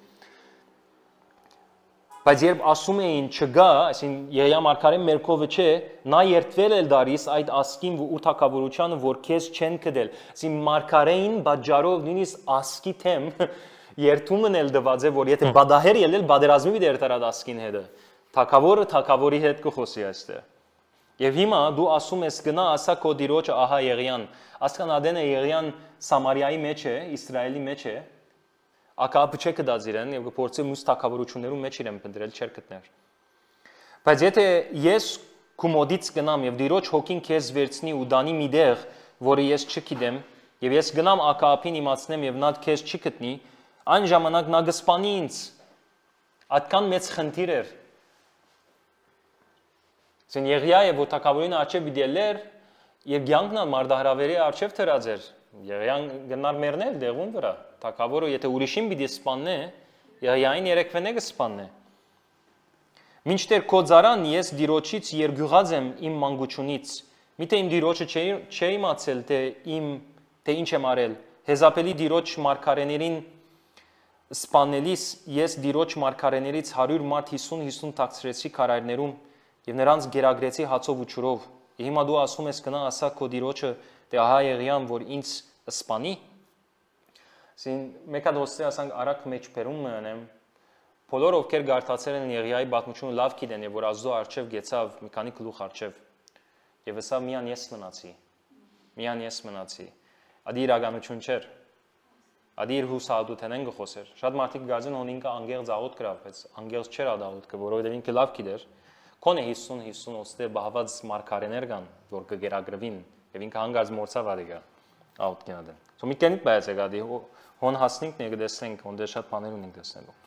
Բայց երբ ասում էին չգա, այսինքն Եղիա մարգարեն մերկովը չէ, նա երթվել էլ դարիս այդ ասքին ու թակավորությանը, որ քեզ չեն կդել։ Այսինքն մարգարեին բաժարով նույնիսկ ասքի թեմ երթումն էլ դված է, որ եթե բադահեր ելել բادرազմի դերտարած ասքին հետը։ Թակավորը թակավորի հետ կխոսի այստեղ։ Եվ հիմա դու ասում ես գնա ասա քո դիրոջը ահա Եղիան, ասկան ադեն է Եղիան Սամարիայի մեջ է, Իսրայելի մեջ է, ակապը չէ կդած իրեն եւ գործի մյուս թակավորություններում մեջ իրեն փնտրել չեր գտներ։ Բայց եթե ես կոմոդից գնամ եւ դիրոջ հոգին քեզ վերցնի ու դանի մի դեղ, որը ես չգիտեմ, եւ ես գնամ ակապին իմացնեմ եւ նա քեզ չի գտնի, այն ժամանակ նա կսպանի ինձ։ Այդքան մեծ խնդիր էր։ Սեն Եղիայի որ թակավորին աչև դիելեր եւ ցանկնա մարդահրավերի աչև թրած էր Եղիան գնար մեռնել դեղուն վրա թակավորը եթե ուրիշին պիտի սպաննե Եղիային երեքվենը կսպաննե Մինչդեռ քո ծարան ես դիրոջից երգյուղած եմ իմ մանկությունից միթե իմ դիրոջը չէ իմացել թե ինչ եմ արել հեզապելի դիրոջ մարգարեներին սպանելիս ես դիրոջ մարգարեներից 100 մարդ 50 թաքցրեցի քարայրներում Եվ նրանց գերագրեցի հացով ու ջուրով։ Եվ հիմա դու ասում ես գնա ասա քո դիրոջը թե ահա Եղիան որ ինձ սպանի։ Սին մեկ հատ ոստի ասանք արագ մեջ բերում մնեմ։ Բոլոր ովքեր գարտացել են Եղիայի պատմությունը լավ գիտեն, եւ որ Աստծո արչև գեցավ մի քանի գլուխ արչև։ Եվ հեսա միան ես մնացի։ Միան ես մնացի։ Ադի իրականություն չէր։ Ադի իր հուսահատութեն են գխոսեր։ Շատ մարդիկ գազեն հոն ինքը անգեղծ աղոտ գրավ, բայց անգեղծ չէր ադաղոտքը, որովհետև ինքը լավ գիտեր։ Կոնե 50 ոստե բահված մարգարեներ կան, որ կգերագրվին, եւ ինքը հանգած մորցավ ադիգա աղոտ գնադեն։ Սո մի կենիկ բայց եկադի հոն հասնենք նեգդեսենք, հոն դե շատ բաներ ունենք տեսնելու։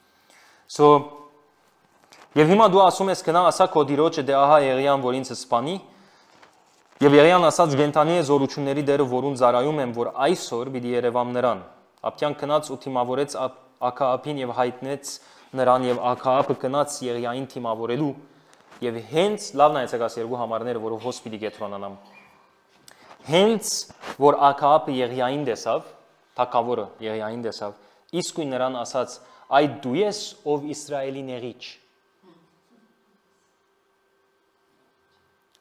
So եւ հիմա դու ասում ես գնա ասա քո դիրոջը դե ահա Եղիան որ ինձ սպանի եւ Եղիան ասաց գենտանի է զորությունների դերը որուն զարայում եմ որ այսօր պիտի երևամ նրան ապյան կնաց ու թիմավորեց Աքահապին եւ հայտնեց նրան եւ Աքահապը կնաց Եղիային թիմավորելու եւ հենց լավն է ցեկաս երկու համարները որով հոս պիտի գետրոնանամ հենց որ Աքահապը Եղիային տեսավ թագավորը Եղիային տեսավ իսկույն նրան ասաց Այդ դու ես ով Իսրայելի նեղիչ։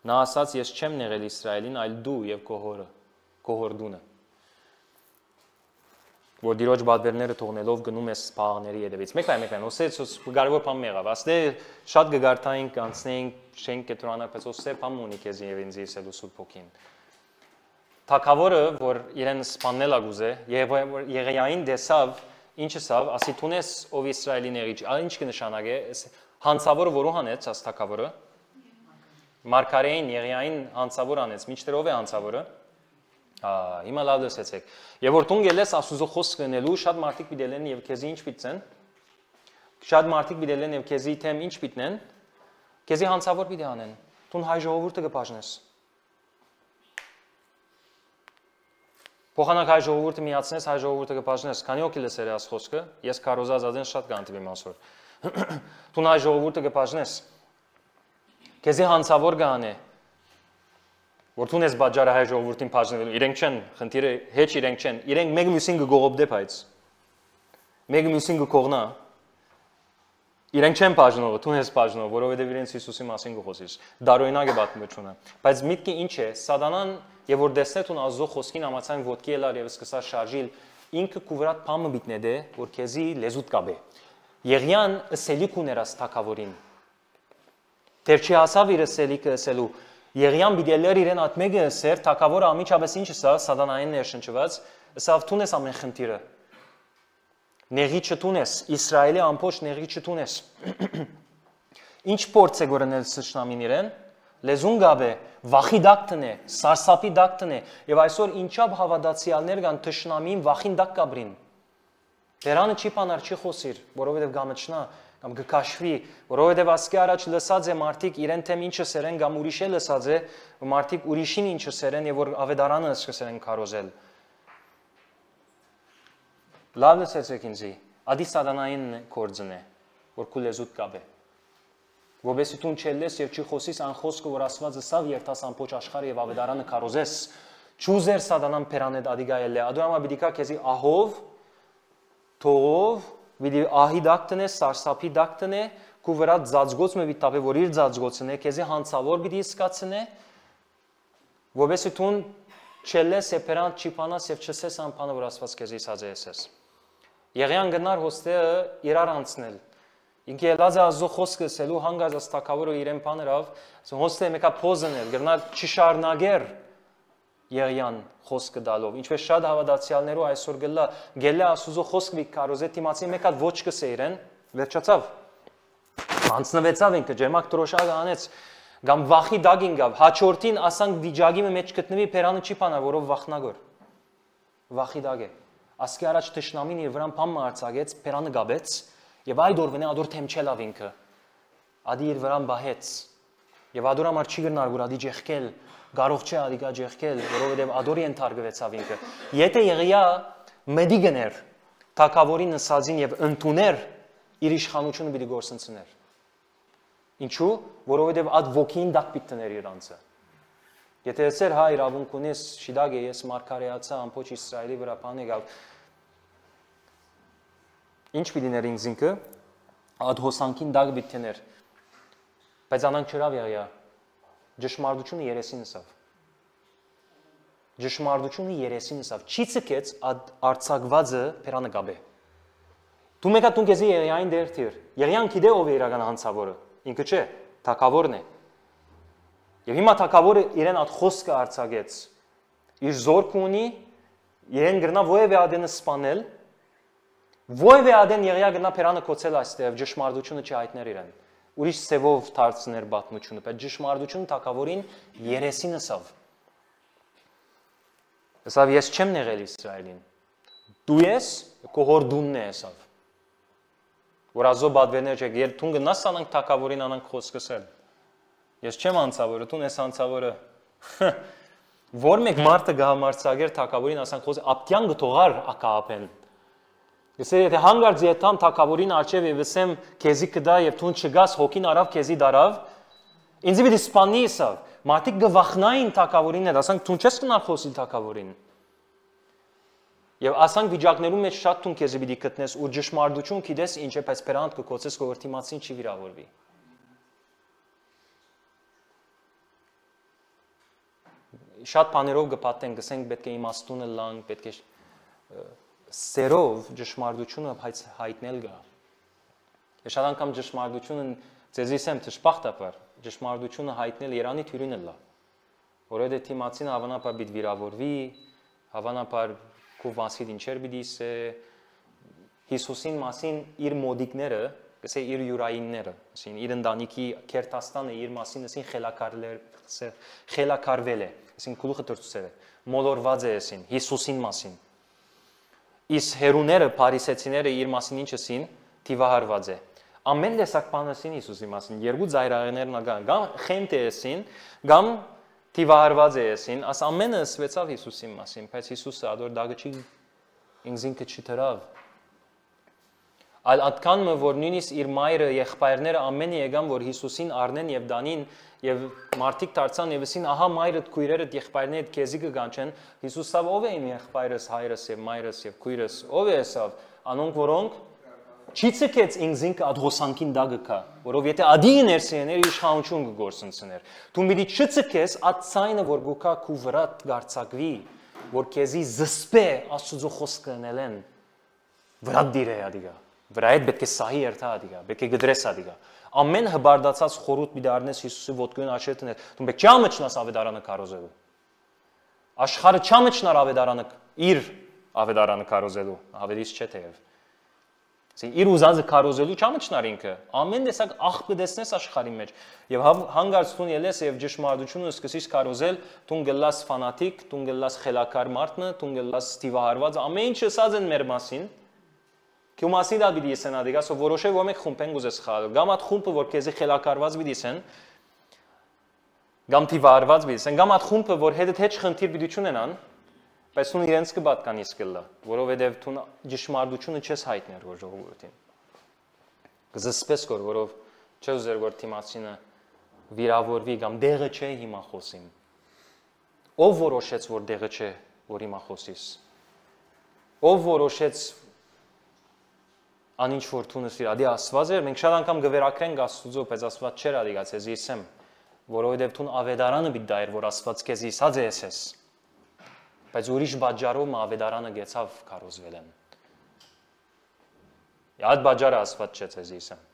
Նա ասաց ես չեմ նեղել Իսրայելին, այլ դու եւ քո հորը, քո հորդունը։ Որ դիրոջ բادرները թողնելով գնում ես սպաղների հետևից։ Մեկ-մեկ, ոսեց կարևոր բան եղավ։ Աստե շատ գգարտային կանցնենք, շենք կետրոնանալ, բայց ոսե բան ունի քեզ եւ ինձ իսելու սուրբ ոգին։ Թագավորը, որ իրեն սպանել ագուզե, եւ Եղիային դեսավ Ինչ ասավ, ասի տունես ով Իսրայելի նեղիչ, ինչ կնշանակե, հանցավորը որու հանեց, աս թագավորը, մարգարեին Եղիային հանցավոր անեց, մինչդեռ ով է հանցավորը, հիմա լավ լսեցեք, եւ որ տուն գելես Աստուծո խոսքը գնելու, շատ մարդիկ պիտի լինեն եւ քեզի ինչ պիտեն, շատ մարդիկ պիտի լինեն եւ քեզի թեմ ինչ պիտեն, քեզի հանցավոր պիտի անեն, տուն հայ ժողովուրդը կբաժնես։ Փոխանակ հայ ժողովուրդը միացնես, հայ ժողովուրդը կբաժնես, քանի օքի լսեր ես խոսքը, ես կարոզած adեն շատ կանտիվեմ ասոր։ Տուն հայ ժողովուրդը կբաժնես։ Քեզի հանցավոր գանե։ Որ տուն ես բաժարը հայ ժողովուրդին բաժնելու, իրենք չեն, խնդիրը հեչ իրենք չեն, իրենք մեկ մյուսին կգողոպդե բայց։ Մեկ մյուսին կկողնա։ Իրենք չեն բաժնողը, տուն ես բաժնող, որովհետև իրենց Հիսուսի մասին կխոսես։ Դարօրինակ է պատմությունը։ Բայց միտքը ինչ է, Սատանան Եվ որ դեսնետ ուն Աստծո խոսքին համացան ոտքի ելար եւ սկսա շարժիլ ինքը կուվրատ փամը բիտնեդե որ քեզի լեզուտ կաբե Եղիան ըսելիք ուներաս թակավորին Դեր չի հասավ իր ըսելիքը ըսելու Եղիան բիդելեր իրեն ատմեգը ըսեր թակավորը ամիջապես ինչ ասա սատանային ներշնչված ըսավ տունես ամեն խնդիրը Նեղիչը տունես Իսրայելի ամբողջ նեղիչը տունես Ինչ փորձ է գորնել սշնամին իրեն Լեզուն գաբե, վախի դակտն է, սարսապի դակտն է, եւ այսօր ինչապ հավատացյալներ կան թշնամին վախին դակ կաբրին։ Դերանը չի բանար չի խոսիր, որովհետեւ գամչնա կամ գկաշվի, որովհետեւ ասկի առաջ լսած է մարդիկ իրեն թեմ ինչը սերեն կամ ուրիշ է լսած է, մարդիկ ուրիշին ինչը սերեն եւ որ ավետարանը սկսեն քարոզել։ Լավ լսեցեք ինձի, ադի սատանային կորձն է, որ քու լեզուտ կաբե։ Որբեսի տուն չելես եւ չի խոսիս ան խոսքը որ Աստված ըսավ երթաս ամբողջ աշխարհը եւ ավետարանը քարոզես ճուզեր սատանան փերանետ ադիգայել է ադոյամա բիդիկա քեզի ահով թողով վիդի ահի դակտնե սարսափի դակտնե քու վրա ծածկոց մը վիտապե որ իր ծածկոցն է քեզի հանցավոր բիդի սկացնե որբեսի տուն չելես եւ փերան չիփանաս եւ չսես անփանը որ Աստված քեզի սազեսես Եղիան գնար հոստը իրար անցնել Ինքը ելած է Աստծո խոսքը ասելու հանգած աստակավորը իրեն բաներով, հոստը մեկա փոզնել, գրնա չշարնագեր Եղիան խոսքը դալով, ինչպես շատ հավատացյալներու այսօր գելա Աստծո խոսքը կարոզե թիմացի մեկա ոչ կսե իրեն, վերջացավ։ Անցնվեցավ ինքը ջերմակ տրոշակը անեց, գամ վախի դագին գավ, հաջորդին ասանք վիճակի մեջ գտնվի փերանը չի բանա, որով վախնագոր։ Վախի դագ է։ Ասկի առաջ թշնամին իր վրան բան մարցակեց, փերանը գաբեց Եվ այդ օրվենե ադոր թեմչելավ ինքը, ադի իր վրան բահեց, և ադոր համար չի գրնար, որ ադի ջեղկել, գարող չէ ադի գա ջեղկել, որովհետև ադորի ենթարգվեցավ ինքը։ Եթե Եղիա մեդի գներ, թագավորի նսածին և ընդուներ, իր իշխանությունը պիտի գործընծներ։ Ինչու, որովհետև ադ ոգին դակ պիտտներ իրանցը։ Եթե եսեր հա իրավունք ունես, շիդագ է ես մարգարեացա, ամբողջ Իսրայելի վրա բան եկավ, Ինչ պիտիներ ինձ ինքը, ադհոսանքին դագ պիտիներ, բայց անանք չրավ Եղիա, ջշմարտությունը երեսին ըսավ։ Ճշմարտությունը երեսին ասավ, չի ցկեց արցակվածը Փերանը գաբե։ Դու մեկա դու քեզի Եղիային դերթիր։ Եղիան գիտե ով է իրական հանցավորը։ Ինքը չէ, թագավորն է։ Եվ հիմա թագավորը իրեն այդ խոսքը արցակեց։ Իր զորք ունի, իրեն գրնա ովևէ ադենը սպանել, ովևէ ադեն Եղիա գրնա Փերանը կոչել այստեղ, ճշմարտությունը չհայտներ իրեն։ Ուրիշ սևով դարձներ պատմությունը, բայց ճշմարտությունը թագավորին երեսին ասավ։ Ասավ ես չեմ նեղել Իսրայելին։ Դու ես կողորդունն է ասավ։ Որ ազո բադվերներ չեք, երբ դու գնաս անանք թագավորին անանք խոսքսել։ Ես չեմ անցավորը, դու ես անցավորը։ Որ մեկ մարդը գահամարցագեր թագավորին ասանք խոսք, ապտյան գթողար ակապեն։ Գսե եթե հանգարց եթամ թագավորին արջև եւ ասեմ քեզի կդա եւ դու չգաս հոգին արավ քեզի դարավ, ինձ պիտի սպանի իսավ։ Մարդիկ գվախնային թագավորին հետ, ասանք դու չես կնալ խոսի թագավորին։ Եվ ասանք վիճակներում մեջ շատ դու քեզի պիտի գտնես ու ճշմարտություն գիտես ինչ է, բայց բերանդ կկոչես կողորտի մասին չի վիրավորվի։ Շատ բաներով կպատեն, գսենք պետք է իմաստունը լանք, պետք է սերով ճշմարտությունը հայտնել գա։ Ես շատ անգամ ճշմարտությունը ձեզիս եմ դժբախտաբար, ճշմարտությունը հայտնել Երանի թյուրին լա։ Որովհետև թիմացին հավանաբար պիտի վիրավորվի, հավանաբար քո մասից ինչեր պիտի ասե Հիսուսին մասին իր մոդիկները, գսե իր յուրայինները, ասին իր ընտանիքի քերթաստանը իր մասին ասին խելակարվել է, ասին գլուխը դրծել է, մոլորված է ասին Հիսուսին մասին։ Իսկ հերուները, փարիսեցիները իր մասին ինչ ասին, թիվահարված է։ Ամեն տեսակ բան ասին Հիսուսի մասին, երկու ծայրահեղներն ագան, կամ խենթ է ասին, կամ թիվահարված է ասին, աս ամենը ասվեցավ Հիսուսի մասին, բայց Հիսուսը ադոր դագը չի ինքնին չի դրավ։ Այլ ատքան որ նույնիսկ իր մայրը եղբայրները ամենը եկան որ Հիսուսին առնեն եւ դանին եւ մարդիկ դարձան եւ ասին ահա մայրդ քույրերդ եղբայրներդ քեզի կգանչեն Հիսուսը ով է իմ եղբայրս հայրս եւ մայրս եւ քույրս ով է ասավ անոնք որոնք չի ցկեց ինքնին ադհոսանքին դագը կա որով եթե ադի ներսեներ իշխանություն կգործընծներ դու մի չցկես այդ ցայնը որ գուկա քու վրա գարցակվի որ քեզի զսպե աստծո խոսքը նելեն վրա դիրե ադիգա վրա այդ պետք է սահի երթա ադիգա պետք է գդրես ադիգա ամեն հբարդացած խորուտ մի դառնես Հիսուսի ոտքին աչետն դու պետք չամը չնաս ավետարանը կարոզելու աշխարհը չամը չնար ավետարանը իր ավետարանը կարոզելու ավետից չէ թեև ասին իր ուզածը կարոզելու չամը չնար ինքը ամեն տեսակ աղբը դեսնես աշխարհի մեջ եւ հանգարց տուն ելես եւ ճշմարտությունը սկսես կարոզել տուն գլաս ֆանատիկ տուն գլաս խելակար մարդը տուն գլաս ստիվահարված ամեն ինչ ասած են մեր մասին Քո մասին դա պիտի ասեն ադիգա, սո որոշել որ մեկ խումբ են գուզես խաղալ։ Գամ այդ խումբը որ քեզի խելակարված պիտի ասեն, գամ թիվարված պիտի ասեն, գամ այդ խումբը որ հետդ հետ խնդիր պիտի չունենան, բայց ու իրենց կպատկանի սկլա, որովհետև դու ճշմարտությունը չես հայտներ որ ժողովրդին։ Կզսպես կոր, որով չէ ուզեր որ թիմացինը վիրավորվի կամ դեղը չէ հիմա խոսիմ։ Ով որոշեց որ դեղը չէ որ հիմա խոսիս։ Ով որոշեց Անինչ որ թունս իր ադի աստված էր, մենք շատ անգամ գվերակրենք աստուծո, բայց աստված չէր ադիգաց ես իսեմ, որովհետև թուն ավետարանը պիտի դա էր, որ աստված քեզ իսած է ես, բայց ուրիշ բաժարով ավետարանը գեցավ կարոզվել են։ Այդ բաժարը աստված չէ ես իսեմ։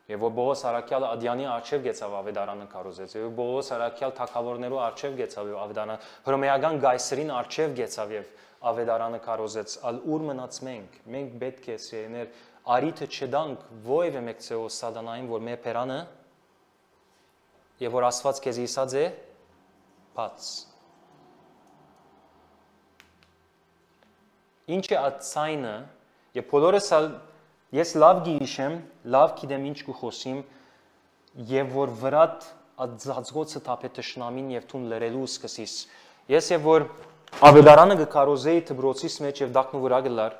Եվ որ Բողոս Արաքյալը Ադյանի արչև գեցավ ավետարանը կարոզեց, եւ Բողոս Արաքյալ թագավորներու արչև գեցավ եւ ավետարանը հռոմեական գայսերին արչև գեցավ եւ ավետարանը կարոզեց, ալ ուր մնաց մենք պետք է սիրեներ արիթը չդանք ովևէ մեկ ցեո սատանային որ մեր Փերանը եւ որ Աստված քեզ իսած է բաց Ինչ է այդ ցայնը եւ բոլորս ես լավ գիշեմ լավ գիտեմ ինչ կխոսիմ եւ որ վրատ այդ զածգոցը թափե տշնամին եւ թուն լրելու սկսիս ես եւ որ Ավետարանը գկարոզեի դբրոցից մեջ եւ դակնու վրա գլար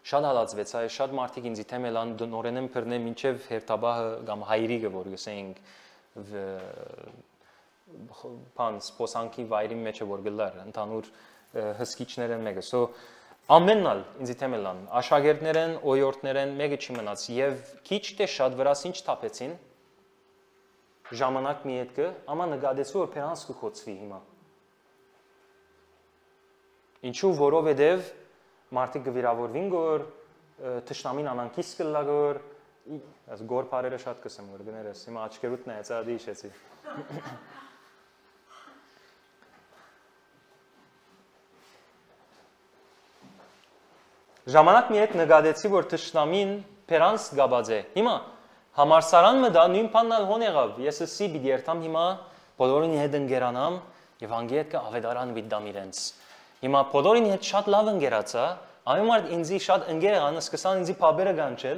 շատ հալածվեց այ շատ մարդիկ ինձ թեմելան նորենեմ բռնեմ ինչեւ հերթաբահը կամ հայրիկը որ գսենք բան սպոսանքի վայրի մեջ որ գլար ընդհանուր հսկիչներ են մեկը so ամենալ ինձ թեմելան աշակերտներ են օյորտներ են մեկը չի մնաց եւ քիչ թե շատ վրաս ինչ թափեցին ժամանակ մի հետքը ամա նկատեցու որ փերանս կխոցվի հիմա Ինչու որովհետև մարդիկ գվիրավորվին գոր թշնամին անանքիս կլագոր այս գոր բարերը շատ կսեմ որ գներես հիմա աչքերուտ նայեցա դի իշեցի Ժամանակ մի հետ նկատեցի որ թշնամին փերանս գաբած է հիմա համարսարան մը դա նույն բանն հոն եղավ ես էսի պիտի երթամ հիմա բոլորին հետ ընկերանամ եւ անգի հետ կավետարան վիդամ իրենց հիմա բոլորին հետ շատ լավ ընկերացա Այն մարդ ինձի շատ ընկեր եղան, սկսան ինձի փաբերը գանչել,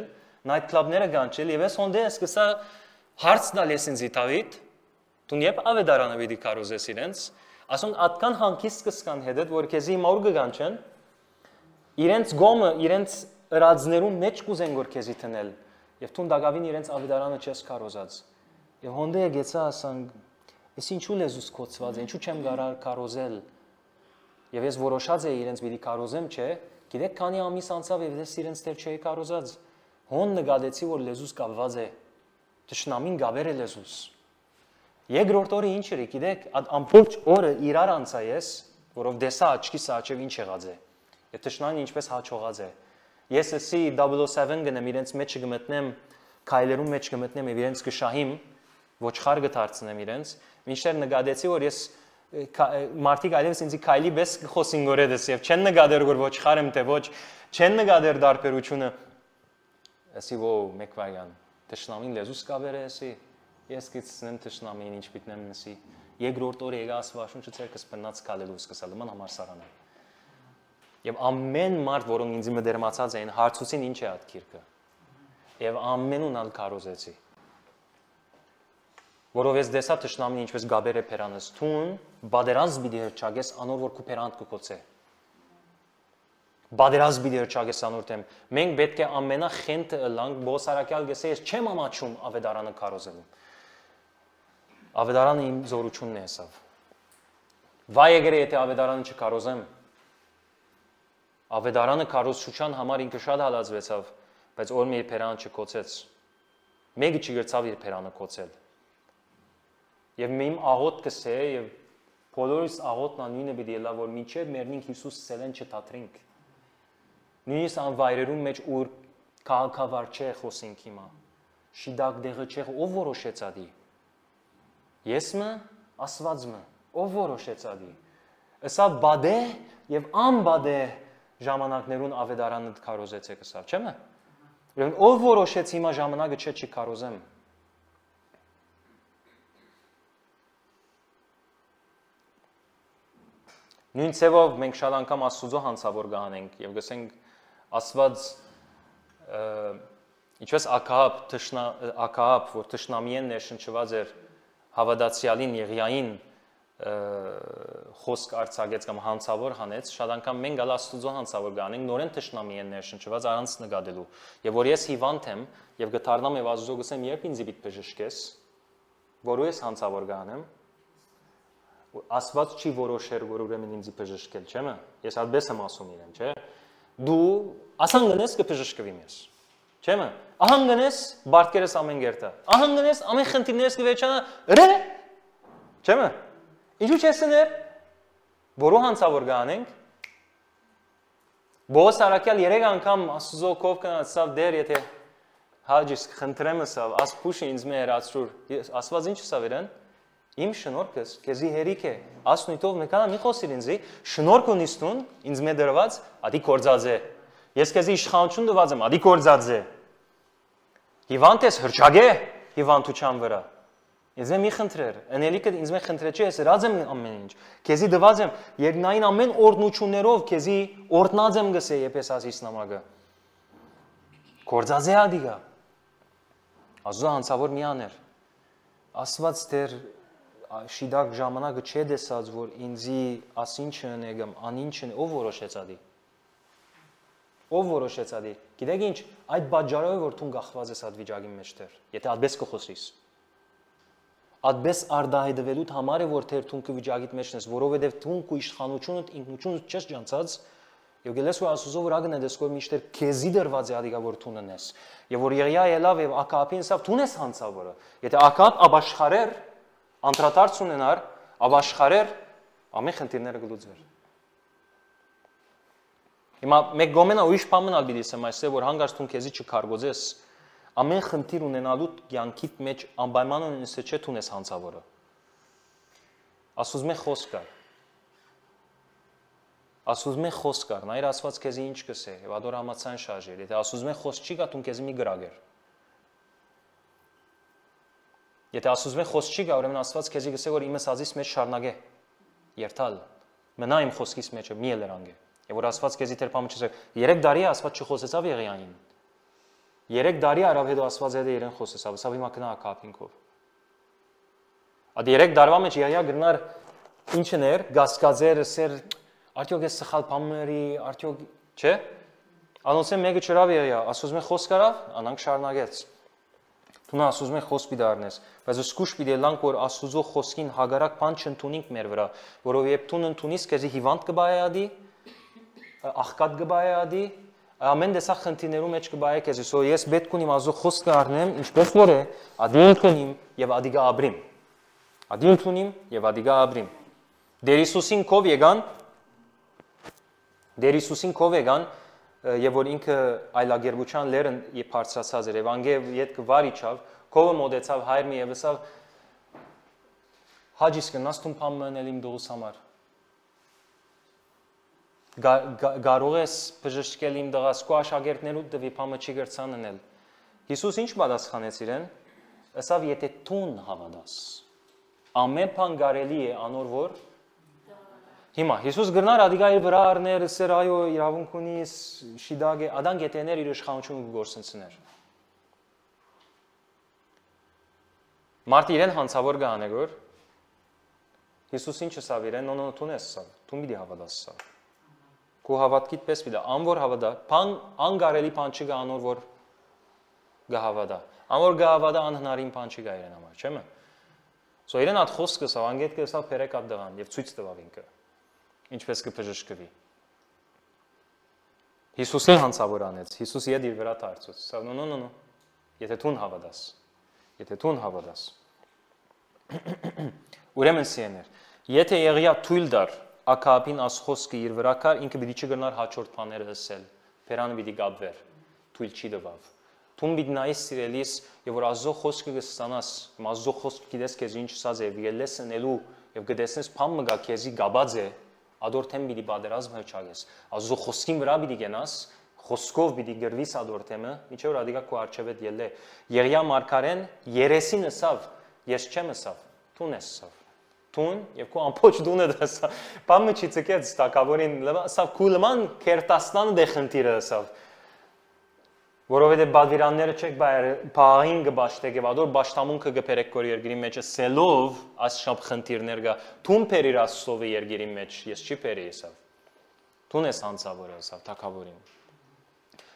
նայթ կլաբները գանչել եւ ես հոնդե սկսա հարց տալ ես ինձի Դավիթ, դու երբ ավետարանը պիտի կարոզես իրենց, ասում ատկան հանգիստ կսկան հետդ, որ քեզի մոր կգանչեն, իրենց գոմը, իրենց ըրածներուն մեջ կուզեն որ քեզի տնել եւ դու դակավին իրենց ավետարանը չես կարոզած։ Եվ հոնդե եկեցա ասան, ես ինչու լեզուս կոծված, ինչու չեմ գարար կարոզել։ Եվ ես որոշած էի իրենց պիտի կարոզեմ, չէ։ Գիտեք, քանի ամիս անցավ եւ ես իրենց դեր չէի կարոզած։ Հոն նկատեցի, որ լեզուս կապված է։ Տշնամին գաբեր է լեզուս։ Երկրորդ օրը ինչ էր, գիտեք, ամբողջ օրը իրար անցա ես, որով դեսա աչքիս աչև ինչ եղած է։ Եվ տշնամին ինչպես հաճողած է։ Ես էսի 007 գնեմ իրենց մեջ կմտնեմ, քայլերում մեջ կմտնեմ եւ իրենց կշահիմ, ոչխար կդարձնեմ իրենց, մինչդեռ նկատեցի, որ ես մարդիկ այլևս ինձի քայլի բես խոսին գորեդս եւ չեն նկատեր որ ոչխար եմ թե ոչ չեն նկատեր դարբերությունը ասի ո մեկ վայրան տշնամին լեզուս կաբեր է ասի ես գիտեմ տշնամին ինչ պիտեմ նսի երկրորդ օրը եկա ասվաշունչը ցերկս բնած կալելու սկսալ ման համարսարանը եւ ամեն մարդ որոնք ինձի մդերմացած էին հարցուցին ինչ է այդ քիրքը եւ ամենուն ալ կարոզեցի Որով ես դեսա տշնամին ինչպես գաբեր է փերանս թուն, բادرանց բիդի հրճագես անոր որ քու փերանդ կկոցե։ Բادرանց բիդի հրճագես անոր դեմ։ Մենք պետք է ամենախենթը ըլանք բոսարակյալ գեսե ես չեմ ամաչում ավետարանը կարոզելու։ Ավետարանը իմ զորությունն է հեսավ։ Վայ եկերը եթե ավետարանը չկարոզեմ։ Ավետարանը կարոզչության համար ինքը շատ հալածվեցավ, բայց օր մի փերանը չկոցեց։ Մեկը չգրծավ իր փերանը կոցել։ Եվ իմ աղոտ կսե եւ բոլորիս աղոտն անունը պիտի ելա որ մինչեւ մերնինք Հիսուս ցելեն չթատրինք։ Նույնիսկ անվայրերում մեջ ուր քաղաքավար չէ խոսենք հիմա։ Շիդակ դեղը չէ ով որոշեց ադի։ Եսմը ասվածմը ով որոշեց ադի։ Ըսա բադե եւ անբադե ժամանակներուն ավետարանը կարոզեցեք ըսա, չէ՞։ Ուրեմն ով որոշեց հիմա ժամանակը չէ չի կարոզեմ։ Նույն ցևով մենք շատ անգամ Աստուծո հանցավոր գանենք եւ գսենք Աստված ինչպես Ակահապ որ թշնամիեն ներշնչված էր հավատացյալին Եղիային խոսք արձակեց կամ հանցավոր հանեց շատ անգամ մենք գալ Աստուծո հանցավոր գանենք նորեն թշնամիեն ներշնչված առանց նկատելու եւ որ ես հիվանդ եմ եւ գտարնամ եւ Աստուծո գսեմ երբ ինձ պիտի բժշկես որու ես հանցավոր գանեմ Աստված չի որոշեր, որ ուրեմն ինձ բժշկել, չէ՞։ Ես այդպես եմ ասում իրեն, չէ՞։ Դու ասան գնես կբժշկվի ես։ Չէ՞։ Ահան գնես բարտկերս ամեն գերտա։ Ահան գնես ամեն խնդիրներս կվերջանա, ռե։ Չէ՞։ Ինչու՞ չես ներ։ Որու հանցավոր գանենք։ Բոս արակյալ 3 անգամ Աստուծո կով կնացավ դեր, եթե հաջիս խնդրեմ ասավ, աս փուշի ինձ մե հրացրուր։ Աստված ինչ ասավ իրեն։ Իմ շնորհքս քեզի հերիք է ասնույթով մեկանա մի խոսիր ինձի շնորհք ունիս տուն ինձ մե դրված ադի կորձած է ես քեզի իշխանություն տված եմ ադի կորձած է հիվանդ ես հրճագե հիվանդության վրա ինձ մի խնդրեր անելիքը ինձ մե խնդրե չէ ես հրած եմ ամեն ինչ քեզի տված եմ երկնային ամեն օրնություններով քեզի օրտնած եմ գսե եպես ասիս նամակը կորձած է ադիգա Աստծո հանցավոր միաներ Աստված դեր շիդակ ժամանակը չէ դեսած, որ ինձի ասինչը նեգամ, անինչը ով որոշեց ադի։ Ով որոշեց ադի։ Գիտեք ինչ, այդ բաժարով որ դու գախված ես այդ վիճակի մեջտեր, եթե այդպես կխոսես։ Այդպես արդահայտվելու համար է որ թեր դու վիճակիդ մեջն ես, որովհետև դու քո իշխանությունդ ինքնությունդ չես ջանցած, եւ գելես ու Աստուծո վրա գնես որ միշտեր քեզի դրված է ադիգա որ դու նես։ Եվ որ Եղիա ելավ եւ Ակահապին ասավ դու ես հանցավորը։ Եթե Ակահապ աբաշխարեր Անդրադարձ ունենար, աբաշխարեր, ամեն խնդիրները գլուծվեր։ Հիմա մեկ գոմենա ուրիշ բան մնալ պիտի ասեմ այսպես, որ հանգարց դու քեզի չքարգոզես, ամեն խնդիր ունենալու կյանքիդ մեջ անպայման ունենսը չէ թունես հանցավորը։ Ասուզում է խոսք կար։ Ասուզում է խոսք կար, նայր ասված քեզի ինչ կսե, եւ ադոր համացան շարժեր, եթե ասուզում է խոսք չի գա, դու քեզի մի գրագեր։ Եթե ասուզում է խոսք չի գա, ուրեմն ասված քեզի գսե, որ իմս ազիս մեջ շարնագե, երթալ, մնա իմ խոսքիս մեջը, մի ելերանգե։ Եվ որ ասված քեզի թերփամը չսե, 3 տարի է ասված չխոսեցավ Եղիային։ 3 տարի արավ հետո ասված հետ իրեն խոսեցավ, ասավ հիմա գնա ակապինքով։ Այդ 3 տարվա մեջ Եղիա գրնար ինչն էր, գասկածեր, սեր, արդյոք է սխալ բամերի, արդյոք, չէ՞։ Անոնցը մեկը չրավ Եղիա, ասում է խոսք արավ, անանք շարունակեց։ Դու ասում ես խոսք պիտի առնես, բայց սկուշ պիտի լանք որ Աստուծո խոսքին հագարակ բան չընդունենք մեր վրա, որովհետև դու ընդունես քեզի հիվանդ կբայադի, աղքատ կբայադի, ամեն տեսակ խնդիրներու մեջ կբայե քեզի, սո ես պետք ունիմ Աստծո խոսքը առնեմ, ինչպես որ է, ադի ընդունիմ եւ ադիգա աբրիմ։ Ադի ընդունիմ եւ ադիգա աբրիմ։ Դեր Հիսուսին կով եկան, Դեր Հիսուսին կով եկան Եվ որ ինքը այլագերբության լերն եւ բարձրացած էր, եւ անգե յետք վար իջավ, կովը մոդեցավ հայր մի եւ ասավ Հաջիս կնաս տուն փամ մնել իմ դողս համար։ Կարող ես բժշկել իմ դղաս քո աշակերտներու դվի փամը չի գրցաննել։ Հիսուս ինչ պատասխանեց իրեն։ Ասավ եթե տուն հավատաս։ Ամեն բան կարելի է անոր որ Հիմա Հիսուս գրնար ադիգայի վրա առներ, սեր այո իրավունք ունի, շիդագ է, ադան գետեներ իր իշխանությունը գործընծներ։ Մարդը իրեն հանցավոր գահանե գոր, Հիսուս ինչ ասավ իրեն, նո տունես սավ, տուն պիտի հավատաս սավ։ Քո հավատքիդ պես պիտի, անոր հավատա, անգարելի բան չկա անոր որ գահավատա։ Անոր գահավատա անհնարին բան չկա իրեն համար, չէ՞։ Սո իրեն այդ խոսքը սավ, անգետ կսավ փերեք այդ դղան եւ ցույց տվավ ինքը։ Ինչպես կբժշկվի։ Հիսուսին հանցավոր անեց, Հիսուս իդ իր վրա դարձուց։ Սա նո։ Եթե դու հավատաս։ Եթե դու հավատաս։ Ուրեմն սիեներ, եթե Եղիա թույլ դար ակապին աս խոսքը իր վրա կար, ինքը պիտի չգնար հաջորդ բաները ասել։ Բերանը պիտի գաբվեր։ Թույլ չի դվավ։ Դու պիտի նայես սիրելիս, եւ որ Աստծո խոսքը կստանաս, Աստծո խոսքը գիտես քեզ ինչ ասած է, ելես նելու եւ կտեսնես բան մգա քեզի գաբած է, ադորթեմ պիտի բادرազմ հրճագես։ Աստծո խոսքին վրա պիտի գնաս, խոսքով պիտի գրվիս ադորթեմը, ինչը որ ադիգա քո արչեվետ ելե։ Եղիա մարգարեն երեսին ասավ, ես չեմ ասավ, տուն ես ասավ։ Տուն եւ քո ամբողջ դունը դասա։ Բամը չի ցկեց տակավորին, ասավ քուլման քերտաստանը դե խնդիրը ասավ։ Որովհետև բադվիրանները չեք բաղին գբաշտեք եւ ադոր բաշտամունքը գբերեք կոր երկրի մեջ սելով ասշապ խնդիրներ գա թուն փերիր Աստծովի երկրի մեջ ես չի փերի ասավ թուն ես հանցավորը ասավ թակավորին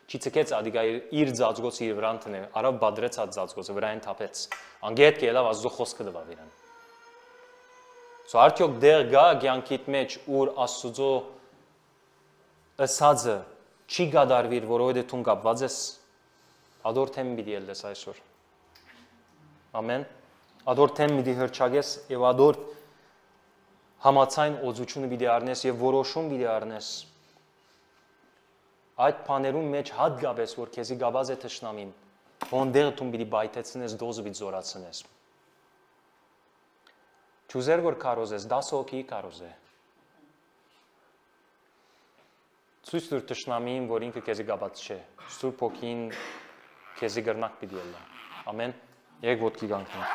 չի ցկեց ադիգա իր ծածկոցը իր վրան տնե արավ բադրեց այդ ծածկոցը վրային թափեց անգետ կելավ Աստծո խոսքը դվավ իրան սո արդյոք դեր գա կյանքիդ մեջ ուր Աստծո ըսածը չի գադարվիր որովհետև դու կապված ես Ադոր թեմ պիտի ելես այսօր։ Ամեն։ Ադոր թեմ պիտի հրճագես եւ ադոր համացայն օծությունը պիտի առնես եւ որոշում պիտի առնես։ Այդ բաներուն մեջ հատկապես որ քեզի գաբազ է թշնամին, ոնտեղ դու պիտի բայթեցնես դոզը պիտի զորացնես։ Չուզեր որ կարոզես, 10 հոգի կարոզե։ Ցույց տուր թշնամին, որ ինքը քեզի գաբած չէ։ Սուրբ հոգին քեզի գրնակ պիտի ելնա։ Ամեն։ Եկ ոտքի գանքնա։